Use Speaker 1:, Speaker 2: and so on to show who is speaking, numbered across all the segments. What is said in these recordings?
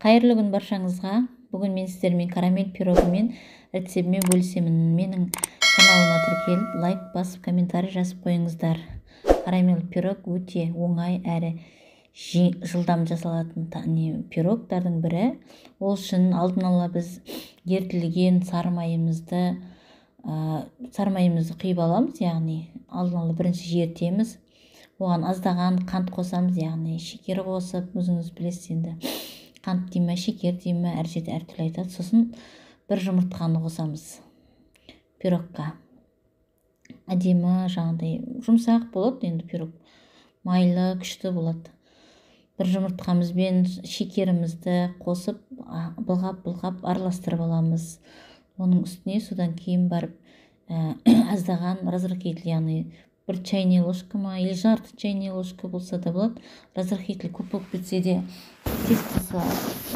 Speaker 1: Қайырлы күн баршаңызға. Бүгін мен сіздермен карамель пирогымен рецептімен бөлісемін. Менің каналыма тіркеліп, лайк басып, комментарий жазып қойыңыздар. Карамель пирог өте оңай әрі жылдам жасалатын пирогтардың бірі. Ол үшін алдын ала біз ертілген сары майымызды құйып аламыз, яғни алдын ала бірінші ертеміз. Оған аздаған қант қосамыз, яғни шекер қосып, өзіңіз білесіз енді. Қант дейме, шекер дейме, әр жерде әртүрлі айтады. Сосын бір жұмыртқаны қосамыз пирогқа. Әдемі, жаңағыдай жұмсақ болады, енді пирог майлы, күшті болады. Бір жұмыртқамызбен шекерімізді қосып, былғап араластырып аламыз. Оның үстіне содан кейін барып аздаған разрыхитель, яғни бір чайный ложка ма, или жарты чайный ложка болса да болады. Разрыхитель көп болып кетсе де тестасы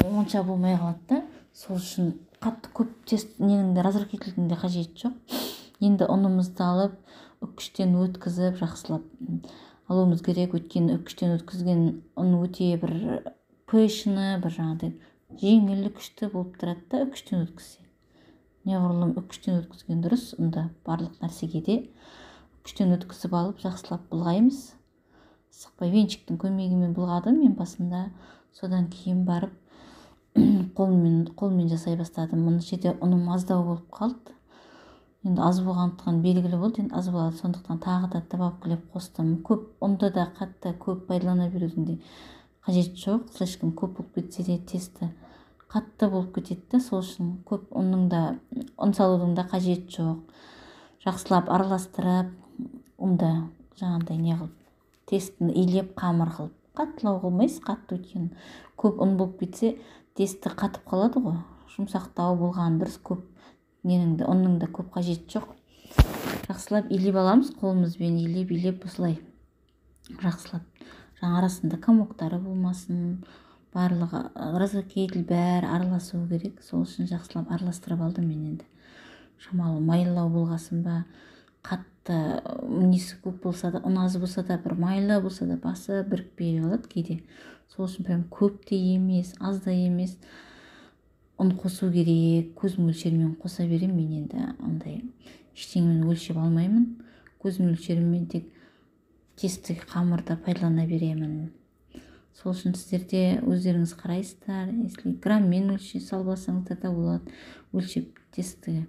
Speaker 1: онша болмай қалады да. Сол үшін қатты көп разрыхительдің де қажеті жоқ. Енді ұнымызды алып, үккіштен өткізіп, жақсылап алуымыз керек. Өйткені үккіштен өткізген ұн өте бір пышны, бір жаңағыдай жеңіл күшті болып тұрады да, үккіштен өткізсе. Неғұрлым үккіштен өткізген дұрыс, онда барлық нәрсеге де үккіштен өткізіп алып, жақсылап былғаймыз. Сықпай венчиктің көмегімен былғадым мен басында. Содан кейін барып қолмен жасай бастадым. Мына жерде ұным аздау болып қалды. Енді аз болғандықтан белгілі болды, енді аз болады, сондықтан тағы да добавкілеп қостым. Көп ұнды да қатты көп пайдалана берудің де қажеті жоқ. Слишком көп болып кетсе де тесті қатты болып кетеді. Сол үшін көп ұн салудың да қажеті жоқ. Жақсылап араластырып, ұнды жаңағыдай не қылып, тестін илеп, қамыр қылып, қаттылау қылмайсыз, қатты өткен. Көп ұн болып кетсе, тесті қатып қалады ғой. Жұмсақтау болған дұрыс, көп ұнның да көп қажеті жоқ. Жақсылап илеп аламыз, қолымызбен илеп осылай. Жақсылап, жаңа арасында комоктары болмасын, барлығы разрыхитель бәрі араласу керек. Сол үшін жақсылап араластырып алдым мен енді. Шамалы майлау болғасын ба, қатты несі көп болса да, ұн аз болса да, бір майлы болса да, басы бірікпей қалады кейде. Сол үшін прям көп те емес, аз да емес, ұн қосу керек. Көз мөлшерімен қоса берем мен енді. Андай ештеңемен өлшеп алмаймын. Көз мөлшерімен тек тесті қамырда пайдалана беремін. Сол үшін сіздерде өздеріңіз қарайсыздар. Если граммен өлшеп салбасаңыздар да болады. Өлшеп тесті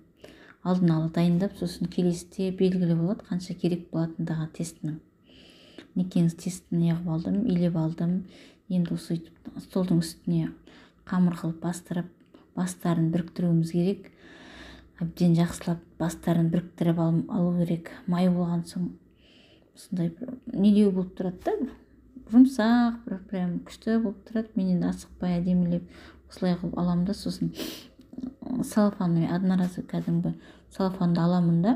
Speaker 1: алдын ала дайындап, сосын келесіде белгілі болады, қанша керек болатындығы тестінің. Некеңіз тестін неғып алдым, илеп алдым. Енді осы столдың үстіне қамыр қылып бастырып, бастарын біріктіруіміз керек. Әбден жақсылап бастарын біріктіріп алу керек. Май болған соң осындай недеу болып тұрады да, жұмсақ, бір прям күшті болып тұрады. Мен енді асықпай әдемілеп осылай қылып аламын да, сосын салфанмен одноразовый кәдімгі салфанды аламын да,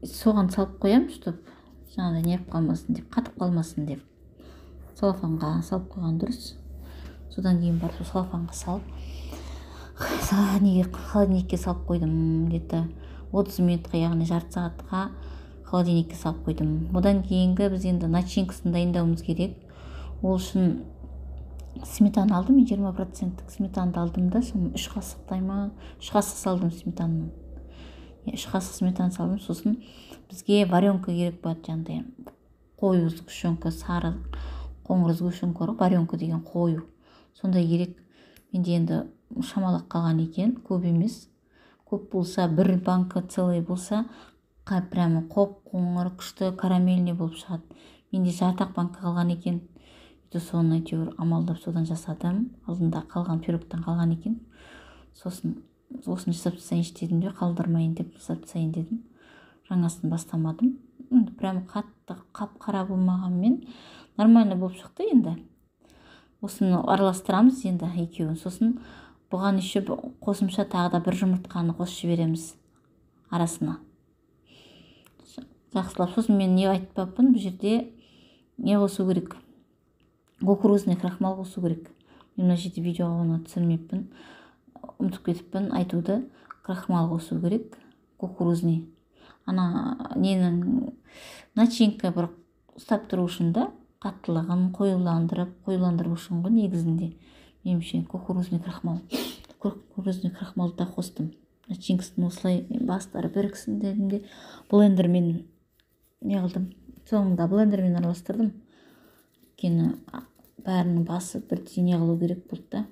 Speaker 1: соған салып қоямын, чтоб жаңағыдай неғып қалмасын деп, қатып қалмасын деп. Салфанға салып қойған дұрыс. Содан кейін барып салфанға салып, холодильникке салып қойдым. Где-то 30 минутқа, яғни жарты сағатқа холодильникке салып қойдым. Одан кейінгі біз енді начинкасын дайындауымыз керек. Ол үшін сметана алдым, мен 20% сметанды алдым да, соны 3 қасық салдым сметананың. 3 қасық сметана салдым, сосын бізге варенка керек болады, жаңағыдай қою сгущенка, сары қоңыр сгущенка, варенка деген қою. Сондай керек. Менде енді шамалақ қалған екен, көп емес. Көп болса, бір банка целый болса, прямо қоңыр күшті карамельный болып шығады. Менде жартақ банка қалған екен. Соны әйтеуір амалдап содан жасадым. Алдында қалған пирогтан қалған екен. Сосын жасап тастайыншы дедім де, қалдырмайын деп жасап тастайын дедім. Жаңасын бастамадым. Прям қатты қап-қара болмағанмен нормально болып шықты енді. Осыны араластырамыз енді екеуін. Сосын бұған еще қосымша тағы да бір жұмыртқаны қосып жібереміз арасына. Жақсылап. Сосын мен не айтпаппын, бұл жерде не қосу керек? Кукурузный крахмал қосу керек. Мен мына жерде видеоға оны түсірмеппін, ұмытып кетіппін айтуды. Крахмал қосу керек, кукурузный. Ана ненің начинка бір ұстап тұру үшін да, қаттылығын қоюландыру үшін ғой негізінде. Меніңше кукурузный крахмалды да қостым. Начинкасын осылай бастары біріксін дедім де блендермен не қылдым. Соңында блендермен араластырдым. Өйткені бәрінің басы бірдей не қылу керек болды да.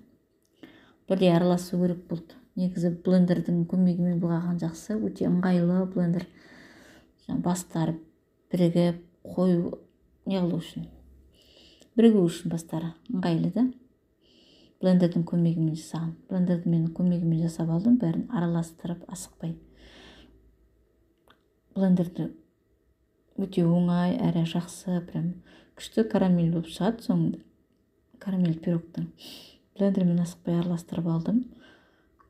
Speaker 1: Бірдей араласу керек болды. Негізі блендердің көмегімен бұлғаған жақсы, өте ыңғайлы блендер. Бастары бірігіп қою не қылу үшін, бірігу үшін бастары ыңғайлы да. Блендердің көмегімен жасаған. Блендердің көмегімен жасап алдым, бәрін араластырып асықпай. Блендерді өте оңай, әрі жақсы, прям күшті карамель болып шығады соңында. Карамель пирогтың. Блендермен асықпай араластырып алдым.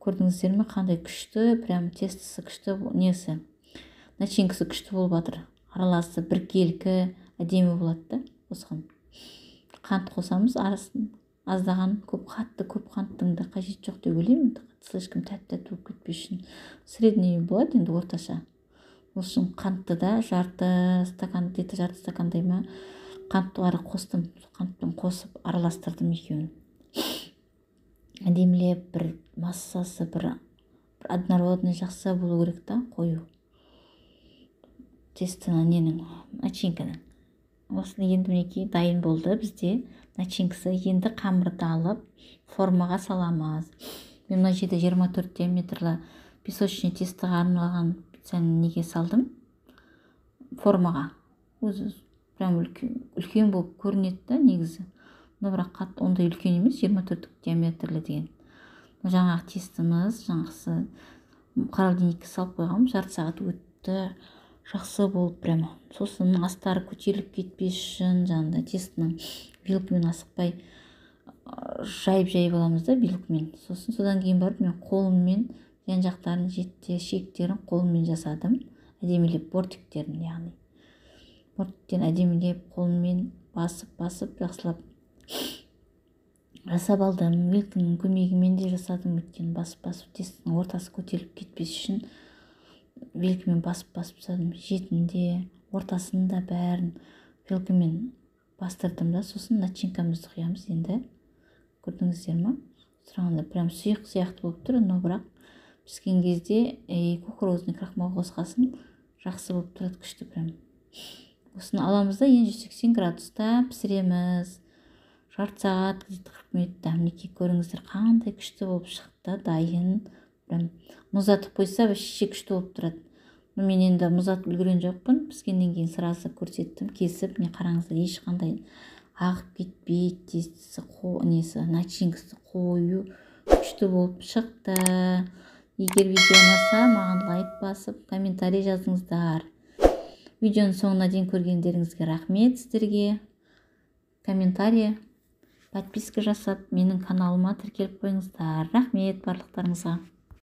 Speaker 1: Көрдіңіздер ме, қандай күшті, прям тестісі күшті, несі, начинкасы күшті болып жатыр. Араласы біркелкі, әдемі болады да. Қосқан. Қант қосамыз арасын. Аздаған, көп қанттың да қажет жоқ деп ойлаймын. Слишком тәтті болып кетпес үшін. Средний болады енді орташа. Осы қантты да жарты стакандай ма қанттары қостым. Қантпен қосып араластырдым екеуін. Әдемілеп бір массасы, бір однородный жақсы болу керек та, қою. Тестінің ненің, начинканың. Осыны енді мінекей дайын болды бізде. Начинкасы енді қамырды алып формаға саламыз. Мен мына жерде 24 диаметрлі песочный тестіға арналған специально неге салдым. Формаға. Өзі прям үлкен болып көрінеді да негізі. Но бірақ қатты ондай үлкен емес, 24 диаметрлі деген. Жаңағы тестіміз, жаңғысы холодильникке салып қойғам, жарты сағат өтті. Жақсы болып прямо. Сосын астары көтеріліп кетпес үшін жаңында тестінің вилкамен асықпай жайып аламыз да вилкамен. Содан кейін барып мен қолыммен жан жақтарын шектерін қолыммен жасадым. Әдемілеп бортиктерін, яғни бортиктен әдемілеп қолыммен басып жақсылап жасап алдым. Вилканың көмегімен де жасадым. Өйткені басып тестінің ортасы көтеріліп кетпес үшін вилкамен басып жасадым. Жетінде, ортасында бәрін вилкамен бастырдым да. Сосын начинкамызды құямыз енді. Көрдіңіздер ме? Сұрағанда прям сұйық сияқты болып тұр, но бірақ піскен кезде кукурузный крахмал қосқасын жақсы болып тұрады, күшті прям. Осыны аламыз да 180 градуста пісіреміз. Жарты сағат, 40 минутта. Мінекей көріңіздер қандай күшті болып шықты, дайын. Мұздатып қойса вообще күшті болып тұрады. Мен енді мұздатып үлгерген жоқпын. Піскеннен кейін сразу көрсеттім, кесіп, не қараңыздар, ешқандай ағып кетпейді, тестісі, начинкасы қою күшті болып шықты. Егер видео ұнаса, маған лайк басып, комментарий жазыңыздар. Видеоның соңына дейін көргендеріңізге рахмет сіздерге. Комментарий, подписка жасап, менің каналыма тіркеліп қойыңыздар. Рахмет барлықтарыңызға.